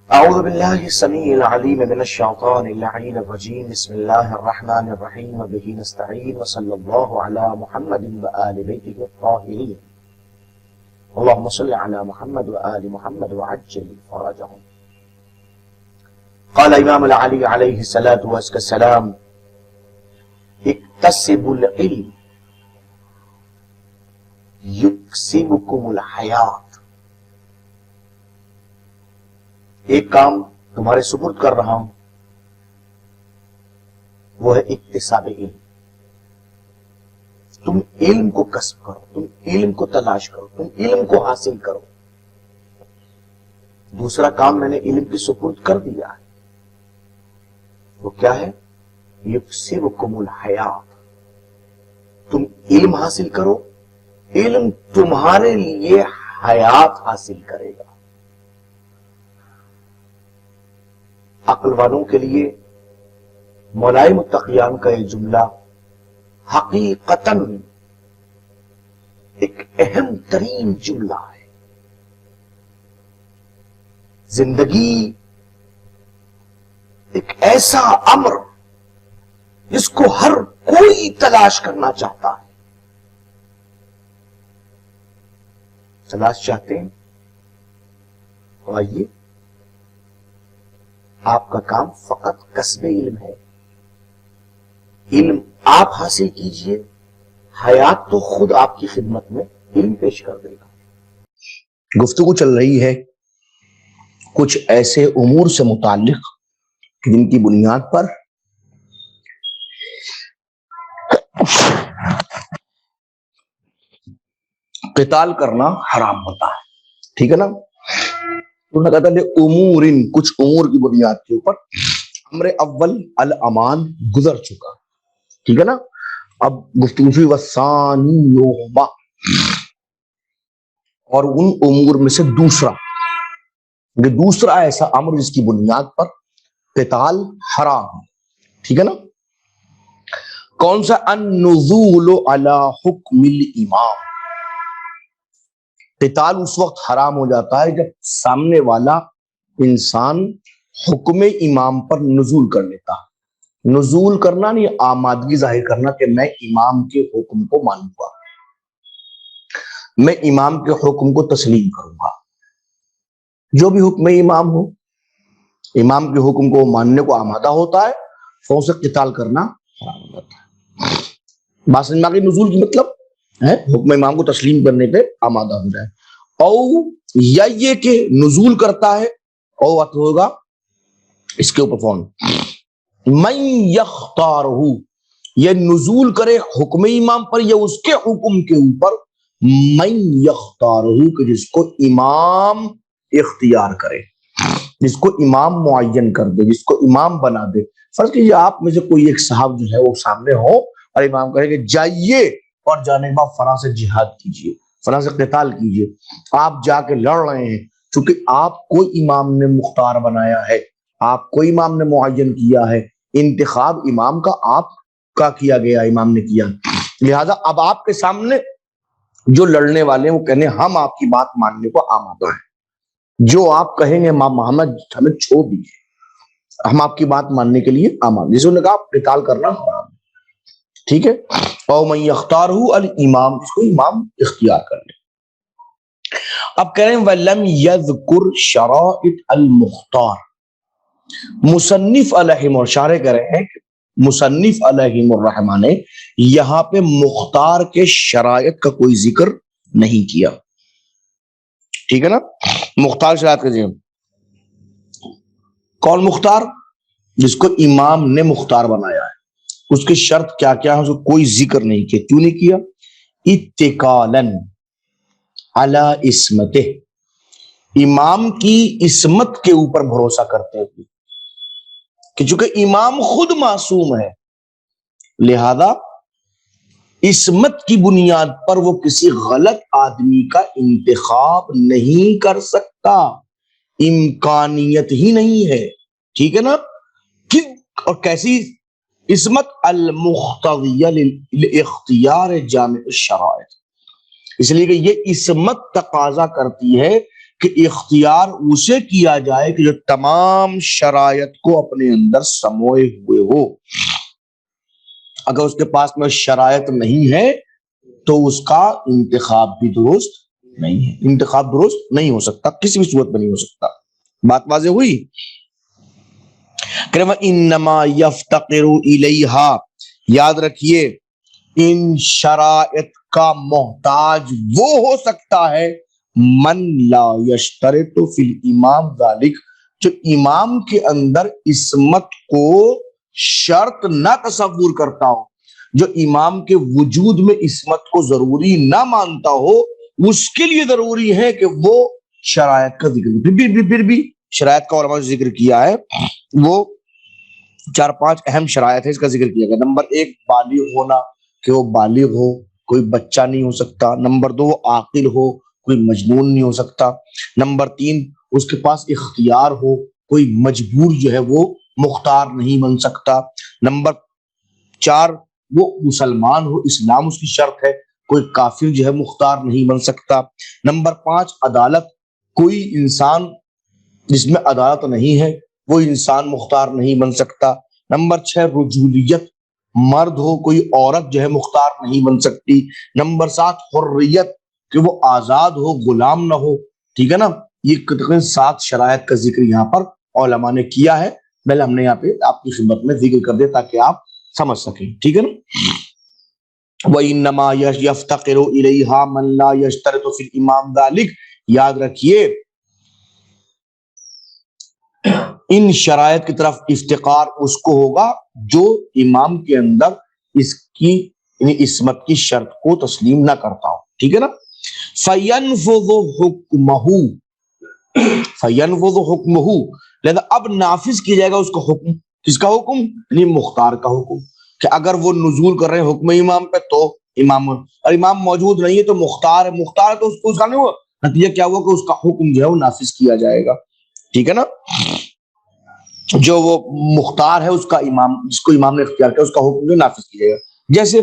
اعوذ باللہ السمیع العلیم من الشیطان اللعین الرجیم بسم اللہ الرحمن الرحیم وبہ نستعین وصلی اللہ علی محمد وآل بیتہ الطاہرین اللہم صل علی محمد وآل محمد وعجل فرجهم. قال امام العلی علیہ السلام اکتسبوا العلم یکسبکم الحیات. ایک کام تمہارے سپرد کر رہا ہوں، وہ ہے اکتساب علم. تم علم کو کسب کرو، تم علم کو تلاش کرو، تم علم کو حاصل کرو. دوسرا کام میں نے علم کی سپرد کر دیا ہے، وہ کیا ہے؟ یکسبکم الحیات. تم علم حاصل کرو، علم تمہارے لیے حیات حاصل کرے گا. عقل والوں کے لیے مولائے متقیان کا یہ جملہ حقیقتاً ایک اہم ترین جملہ ہے. زندگی ایک ایسا امر جس کو ہر کوئی تلاش کرنا چاہتا ہے. تلاش چاہتے ہیں تو آئیے، آپ کا کام فقط کسب علم ہے. علم آپ حاصل کیجئے، حیات تو خود آپ کی خدمت میں علم پیش کر دے گا. گفتگو چل رہی ہے کچھ ایسے امور سے متعلق جن کی بنیاد پر قتال کرنا حرام ہوتا ہے. ٹھیک ہے نا؟ انہوں نے کہا تھا امورن، کچھ امور کی بنیاد کے اوپر. امر اول الامان گزر چکا، ٹھیک ہے نا؟ اب گفتگو فی وثانیہما، اور ان امور میں سے دوسرا، یہ دوسرا ایسا امر جس کی بنیاد پر قتال حرام ہے. ٹھیک ہے نا؟ کون سا؟ النزول علی حکم الامام. قتال اس وقت حرام ہو جاتا ہے جب سامنے والا انسان حکم امام پر نزول کر لیتا ہے. نزول کرنا نہیں، آمادگی ظاہر کرنا کہ میں امام کے حکم کو مانوں گا، میں امام کے حکم کو تسلیم کروں گا. جو بھی حکم امام ہو، امام کے حکم کو ماننے کو آمادہ ہوتا ہے، فوراً سے قتال کرنا حرام ہو جاتا ہے. بات سمجھ میں آ گئی؟ نزول کی مطلب ہے حکم امام کو تسلیم کرنے پہ آمادہ ہو جائے. او یا یہ کہ نزول کرتا ہے، او وقت ہوگا اس کے اوپر فون من یختارہ، یہ نزول کرے حکم امام پر یا اس کے حکم کے اوپر. من یختارہ، کہ جس کو امام اختیار کرے، جس کو امام معین کر دے، جس کو امام بنا دے. فرض کیجیے آپ میں سے کوئی ایک صاحب جو ہے وہ سامنے ہو اور امام کہے کہ جائیے اور جانے کے بعد فلاں سے جہاد کیجیے، فلاں سے قتال کیجیے. آپ جا کے لڑ رہے ہیں، چونکہ آپ کو امام نے مختار بنایا ہے، آپ کو امام نے معین کیا ہے، انتخاب امام کا آپ کا کیا گیا، امام نے کیا. لہذا اب آپ کے سامنے جو لڑنے والے ہیں وہ کہنے ہم آپ کی بات ماننے کو آمادہ ہیں، جو آپ کہیں گے امام محمد ہمیں چھوڑ دیجیے، ہم آپ کی بات ماننے کے لیے آمادہ. جس نے کہا قتال کرنا حرام ہے. ٹھیک ہے؟ او من یختارہ الامام، جس کو امام اختیار کر لے. اب کہہ رہے ہیں وَلَمْ يَذْكُرْ شَرَائِطَ الْمُخْتَارِ. مصنف علیہ اور شارح کہہ رہے ہیں کہ مصنف علیہ الرحمہ نے یہاں پہ مختار کے شرائط کا کوئی ذکر نہیں کیا. ٹھیک ہے نا؟ مختار شرائط کا ذکر. کون مختار؟ جس کو امام نے مختار بنایا ہے، اس کی شرط کیا کیا ہے، اس کو کوئی ذکر نہیں کیا. کیوں نہیں کیا؟ اتکالاً علی عصمتہ، امام کی عصمت کے اوپر بھروسہ کرتے ہوئے کہ چونکہ امام خود معصوم ہے، لہذا عصمت کی بنیاد پر وہ کسی غلط آدمی کا انتخاب نہیں کر سکتا، امکانیت ہی نہیں ہے. ٹھیک ہے نا؟ اور کیسی عصمت؟ المقتضیہ لاختیار جامع الشرائط، اس لیے کہ یہ عصمت تقاضا کرتی ہے کہ اختیار اسے کیا جائے کہ جو تمام شرائط کو اپنے اندر سموئے ہوئے ہو. اگر اس کے پاس میں شرائط نہیں ہے تو اس کا انتخاب بھی درست نہیں ہے. انتخاب درست نہیں ہو سکتا، کسی بھی صورت میں نہیں ہو سکتا. بات واضح ہوئی؟ کہ انما یفتقر الیہا، یاد رکھیے ان شرائط کا محتاج وہ ہو سکتا ہے من لا یشترط فی الامام ذالک، جو امام کے اندر عصمت کو شرط نہ تصور کرتا ہو، جو امام کے وجود میں عصمت کو ضروری نہ مانتا ہو. اس کے لیے ضروری ہے کہ وہ شرائط کا ذکر، پھر بھی شرائط کا علماء نے ذکر کیا ہے، وہ 4-5 اہم شرائط ہے، اس کا ذکر کیا گیا. نمبر 1 بالغ ہونا، کہ وہ بالغ ہو، کوئی بچہ نہیں ہو سکتا. نمبر 2 وہ عاقل ہو، کوئی مجنون نہیں ہو سکتا. نمبر 3 اس کے پاس اختیار ہو، کوئی مجبور جو ہے وہ مختار نہیں بن سکتا. نمبر 4 وہ مسلمان ہو، اسلام اس کی شرط ہے، کوئی کافر جو ہے مختار نہیں بن سکتا. نمبر 5 عدالت، کوئی انسان جس میں عدالت نہیں ہے وہ انسان مختار نہیں بن سکتا. نمبر 6 رجولیت، مرد ہو، کوئی عورت جو ہے مختار نہیں بن سکتی. نمبر 7 حریت، کہ وہ آزاد ہو، غلام نہ ہو. ٹھیک ہے نا؟ یہ تقریباً 7 شرائط کا ذکر یہاں پر علماء نے کیا ہے. پہلے ہم نے یہاں پہ آپ کی خدمت میں ذکر کر دیا تاکہ آپ سمجھ سکیں. ٹھیک ہے نا؟ وَإِنَّمَا يَفْتَقِرُ إِلَيْهَا مَنْ لَا يَشْتَرِطُ فِي الْإِمَامِ ذَلِكَ، یاد رکھیے ان شرائط کی طرف افتقار اس کو ہوگا جو امام کے اندر اس کی یعنی عصمت کی شرط کو تسلیم نہ کرتا ہو. ٹھیک ہے نا؟ فَيَنْفُذُ حُكْمَهُ، فَيَنْفُذُ حُكْمَهُ، لہذا اب نافذ کیا جائے گا اس کا حکم. کس کا حکم؟ یعنی مختار کا حکم. کہ اگر وہ نزول کر رہے ہیں حکم امام پہ تو امام، اور امام موجود نہیں ہے تو مختار ہے، مختار ہے تو اس کو اس کا نہیں ہوا، نتیجہ کیا ہوا کہ اس کا حکم جو ہے وہ نافذ کیا جائے گا. ٹھیک ہے نا؟ جو وہ مختار ہے اس کا امام، جس کو امام نے اختیار کیا اس کا حکم جو نافذ کیا جائے گا. جیسے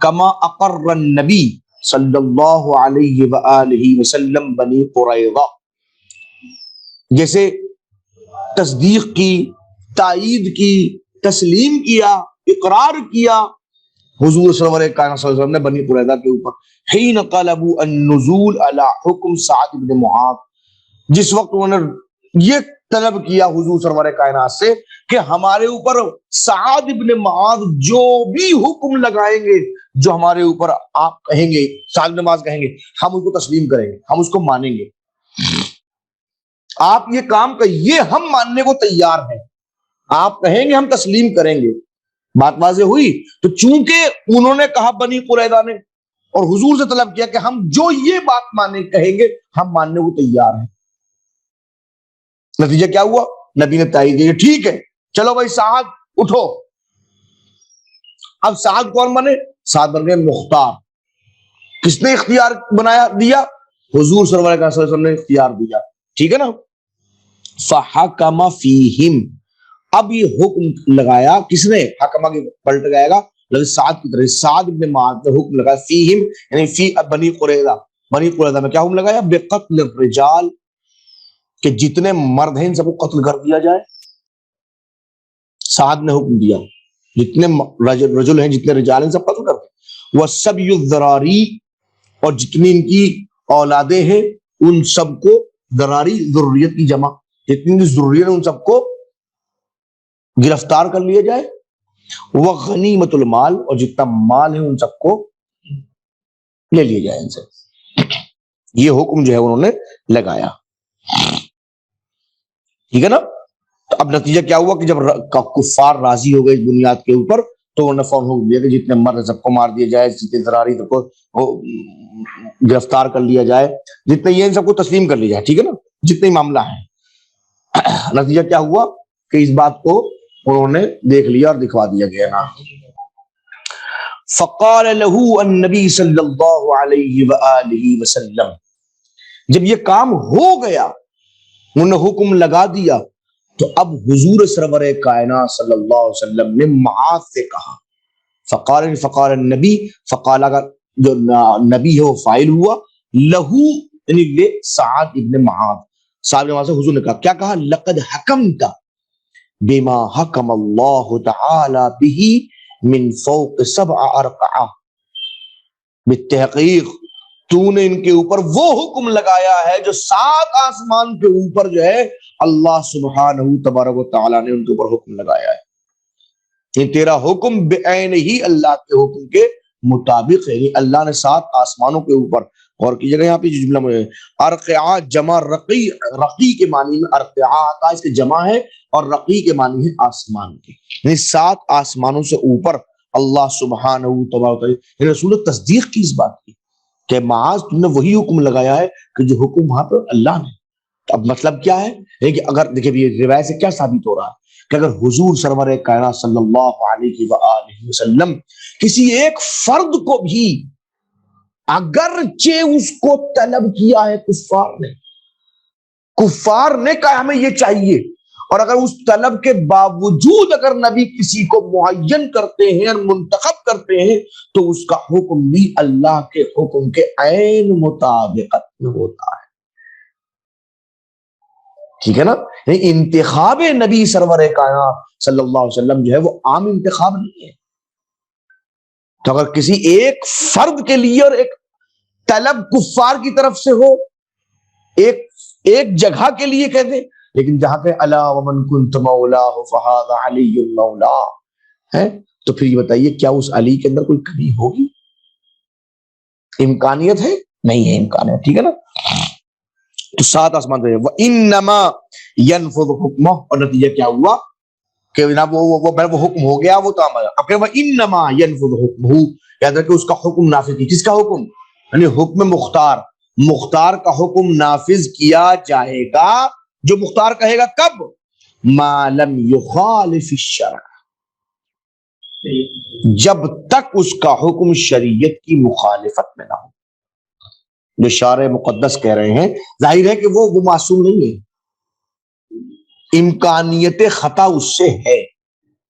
کما اقر النبی صلی اللہ علیہ وآلہ وسلم بنی قریظہ، جیسے تصدیق کی، تائید کی، تسلیم کیا، اقرار کیا حضور سرور کائنات صلی اللہ علیہ وسلم نے بنی قریظہ کے اوپر. حین طلبوا النزول علی حکم سعد بن معاذ، جس وقت انہوں نے یہ طلب کیا حضور سرور کائنات سے کہ ہمارے اوپر سعد بن معاذ جو بھی حکم لگائیں گے، جو ہمارے اوپر آپ کہیں گے، سعد بن معاذ کہیں گے، ہم اس کو تسلیم کریں گے، ہم اس کو مانیں گے. آپ یہ کام کہیے ہم ماننے کو تیار ہیں، آپ کہیں گے ہم تسلیم کریں گے. بات واضح ہوئی؟ تو چونکہ انہوں نے کہا بنی قریظہ نے اور حضور سے طلب کیا کہ ہم جو یہ بات مانے کہیں گے ہم ماننے کو تیار ہیں، نتیجہ کیا ہوا؟ نبی نے تائید کیا ٹھیک ہے چلو بھائی سعد اٹھو. اب سعد کون بنے؟ سعد بن گئے مختار. کس نے اختیار بنایا دیا؟ حضور صلی اللہ علیہ وسلم نے اختیار دیا. ٹھیک ہے نا؟ فحکم فیہم، اب یہ حکم لگایا کس نے؟ حکمہ کی پلٹ گائے گا سعد کی طرح. سعد بن معاذ نے حکم لگایا فیہم یعنی فی بنی قریظہ، بنی قریظہ میں کیا حکم لگایا؟ بقتل الرجال، کہ جتنے مرد ہیں ان سب کو قتل کر دیا جائے. سعد نے حکم دیا جتنے رجل ہیں، جتنے رجال ہیں سب قتل کر دیں. وَسَبْيُ الذَّرَارِي، اور جتنی ان کی اولادیں ہیں ان سب کو، ذراری ذریت کی جمع، جتنی ذریت ہیں ان سب کو گرفتار کر لیا جائے. وغنیمت المال، اور جتنا مال ہے ان سب کو لے لیا جائے ان سے. یہ حکم جو ہے انہوں نے لگایا. ٹھیک ہے نا؟ تو اب نتیجہ کیا ہوا کہ جب کفار راضی ہو گئے اس بنیاد کے اوپر تو انہوں نے فوراً حکم دیا کہ جتنے مرد سب کو مار دیا جائے، جتنے ذراری سب کو گرفتار کر لیا جائے، جتنے یہ ان سب کو تسلیم کر لیا جائے. ٹھیک ہے نا؟ جتنے معاملہ ہیں. نتیجہ کیا ہوا کہ اس بات کو انہوں نے دیکھ لیا اور دکھوا دیا گیا نا. فقال له النبی صلی اللہ علیہ وآلہ وسلم، جب یہ کام ہو گیا انہوں نے حکم لگا دیا تو اب حضور سرور کائنات صلی اللہ علیہ وسلم نے معاذ سے کہا. فقال النبی، فقال اگر جو نبی ہے وہ فاعل ہوا، لہو یعنی لے سعد ابن معاذ صاحب نے سے حضور نے کہا، کیا کہا؟ لقد حکمت بما حکم اللہ تعالی به من فوق 7 ارقعہ، بالتحقیق تو نے ان کے اوپر وہ حکم لگایا ہے جو 7 آسمان کے اوپر جو ہے اللہ سبحانہ تبارک و تعالیٰ نے ان کے اوپر حکم لگایا ہے۔ یہ تیرا حکم بعین ہی اللہ کے حکم کے مطابق ہے، اللہ نے 7 آسمانوں کے اوپر، اور کیجیے گا یہاں پہ جو جملہ میں ارقعہ جمع رقی، رقی کے معنی میں ارقعہ آتا ہے، اس کے جمع ہے، اور رقی کے معنی ہے آسمان کے، یعنی 7 آسمانوں سے اوپر اللہ سبحانہ تبارک و تعالیٰ، رسول نے تصدیق کی اس بات کی کہ معاذ تم نے وہی حکم لگایا ہے کہ جو حکم وہاں پہ اللہ نے۔ اب مطلب کیا ہے کہ اگر دیکھیں یہ روایت سے کیا ثابت ہو رہا ہے کہ اگر حضور سرور کائنات صلی اللہ علیہ وآلہ وسلم کسی ایک فرد کو بھی اگرچہ اس کو طلب کیا ہے کفار نے کہا ہمیں یہ چاہیے، اور اگر اس طلب کے باوجود اگر نبی کسی کو معین کرتے ہیں اور منتخب کرتے ہیں تو اس کا حکم بھی اللہ کے حکم کے عین مطابقت میں ہوتا ہے، ٹھیک ہے نا؟ یعنی انتخاب نبی سرور کائنات صلی اللہ علیہ وسلم جو ہے وہ عام انتخاب نہیں ہے۔ تو اگر کسی ایک فرد کے لیے اور ایک طلب کفار کی طرف سے ہو، ایک جگہ کے لیے کہہ دیں، لیکن جہاں کہ الا ومن کنت مولاہ فہذا علی المولا ہے، تو پھر یہ بتائیے کیا اس علی کے اندر کوئی کمی ہوگی؟ امکانیت ہے؟ نہیں ہے امکانیت، ٹھیک ہے نا؟ تو 7 آسمان پہ وَإِنَّمَا يَنْفُذُ حُکْمَهُ، اور نتیجہ کیا ہوا کہ جناب وہ حکم ہو گیا، وہ تو اب کہ وَإِنَّمَا يَنْفُذُ حُکْمَهُ، یاد رکھیں اس کا حکم نافذ کی، کس کا حکم؟ یعنی حکم مختار کا حکم نافذ کیا جائے گا، جو مختار کہے گا کب؟ مَا لَمْ يُخَالِفِ الشَّرْعَ، جب تک اس کا حکم شریعت کی مخالفت میں نہ ہو۔ جو شارع مقدس کہہ رہے ہیں ظاہر ہے کہ وہ معصوم نہیں ہے، امکانیت خطا اس سے ہے،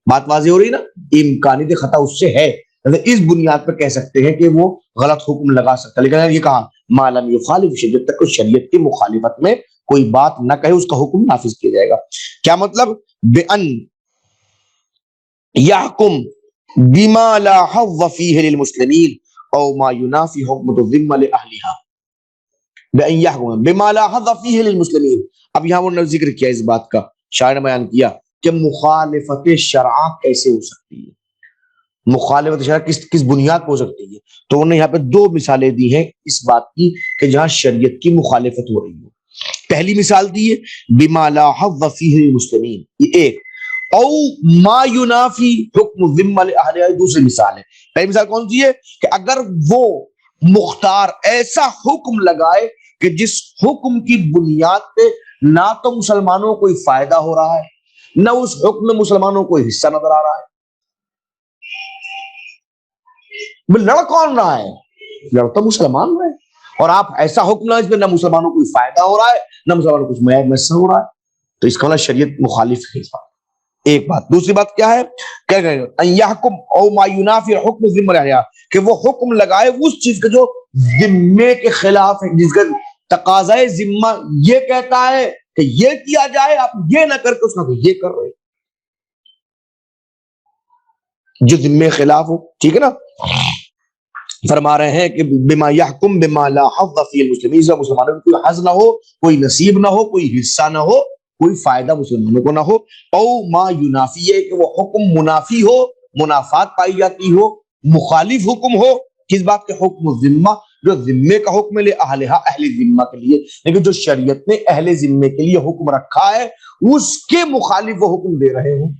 بات واضح ہو رہی نا؟ امکانیت خطا اس سے ہے، اس بنیاد پر کہہ سکتے ہیں کہ وہ غلط حکم لگا سکتا ہے، لیکن یہ کہا ما لم یخالف، جب تک شریعت کی مخالفت میں کوئی بات نہ کہے اس کا حکم نافذ کیا جائے گا۔ کیا مطلب؟ بأن یحکم بما لا حظ فیہ للمسلمین او ما ینافی حکمۃ الذمہ لأہلہا، بأن یحکم بما لا حظ فیہ للمسلمین۔ اب یہاں وہ نے ذکر کیا اس بات کا، شاعر نے بیان کیا کہ مخالفت شرع کیسے ہو سکتی ہے، مخالفت شرع کس بنیاد پہ ہو سکتی ہے؟ تو انہوں نے یہاں پہ 2 مثالیں دی ہیں اس بات کی کہ جہاں شریعت کی مخالفت ہو رہی ہے۔ پہلی مثال دی ہے بما لا حظ فیہ للمسلمین، یہ ایک، او ما ینافی حکم الذمہ لأہلہا، دوسری مثال ہے۔ پہلی مثال کون سی ہے؟ کہ اگر وہ مختار ایسا حکم لگائے کہ جس حکم کی بنیاد پہ نہ تو مسلمانوں کو کوئی فائدہ ہو رہا ہے، نہ اس حکم میں مسلمانوں کو حصہ نظر آ رہا ہے، لڑ کون رہا ہے؟ لڑ تو مسلمان رہے، اور آپ ایسا حکم لگائے جس میں نہ مسلمانوں کو کوئی فائدہ ہو رہا ہے نہ مسلمانوں کو کچھ میسر ہو رہا ہے، تو اس کا مطلب شریعت مخالف ہے۔ ایک بات۔ دوسری بات کیا ہے؟ کیا کہیں گے؟ ان یحکم او ما ینافی حکم الذمہ لأہلہا، کہ وہ حکم لگائے اس چیز کا جو ذمے کے خلاف ہے، جس کا تقاضائے ذمہ یہ کہتا ہے کہ یہ کیا جائے، آپ یہ نہ کر کے اس کا یہ کر رہے، جو ذمے خلاف ہو، ٹھیک ہے نا؟ فرما رہے ہیں کہ بما یحکم بما لا حظ فی المسلمین، مسلمانوں کو کوئی حظ نہ ہو، کوئی نصیب نہ ہو، کوئی حصہ نہ ہو، کوئی فائدہ مسلمانوں کو نہ ہو، او ما ینافی ہے کہ وہ حکم منافی ہو، منافات پائی جاتی ہو، مخالف حکم ہو، کس بات کے؟ حکم الذمہ، جو ذمے کا حکم لے اہلہا، اہل ذمہ کے لیے، لیکن جو شریعت نے اہل ذمے کے لیے حکم رکھا ہے اس کے مخالف وہ حکم دے رہے ہیں،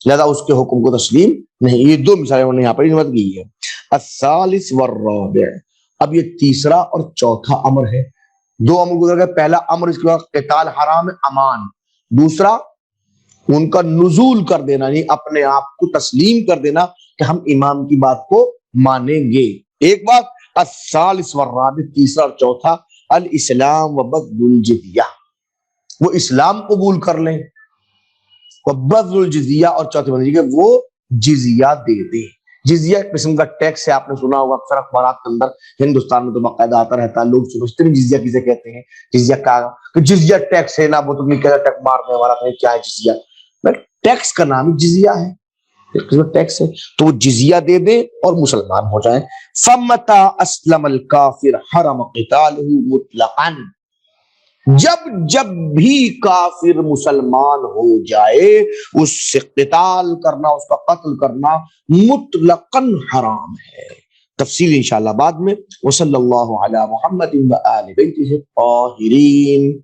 لہذا اس کے حکم کو تسلیم نہیں۔ یہ 2 مثالیں انہوں نے یہاں پر نمت کی ہے۔ الثالث والرابع، اب یہ تیسرا اور چوتھا امر ہے، 2 امر گزر گئے، پہلا امر اس کے بعد قتال حرام امان، دوسرا ان کا نزول کر دینا، یعنی اپنے آپ کو تسلیم کر دینا کہ ہم امام کی بات کو مانیں گے، ایک بات۔ الثالث والرابع، تیسرا اور چوتھا، الاسلام وبذل الجزیہ، وہ اسلام قبول کر لیں، وبذل الجزیہ، اور چوتھی بات کہ وہ جزیہ دے دیں، جزیہ ایک قسم کا ٹیکس ہے، آپ نے سنا ہوگا اکثر اخبارات کے اندر، ہندوستان میں تو باقاعدہ آتا رہتا ہے، لوگ سمجھتے ہیں جزیہ کسے کہتے ہیں، جزیہ کا کہ جزیہ ٹیکس ہے نا، وہ تم کیا ٹیکس مارنے والا ہے، کیا ہے جزیہ؟ ٹیکس کا نام ہی جزیہ ہے، ایک قسم کا ٹیکس ہے، تو وہ جزیہ دے دے اور مسلمان ہو جائیں۔ فمتا اسلم الکافر حرم قتالہ مطلقا، جب بھی کافر مسلمان ہو جائے اس سے قتال کرنا، اس کا قتل کرنا مطلقاً حرام ہے۔ تفصیل انشاءاللہ بعد میں۔ وصلی اللہ علی محمد و آل بیتہ الطاہرین۔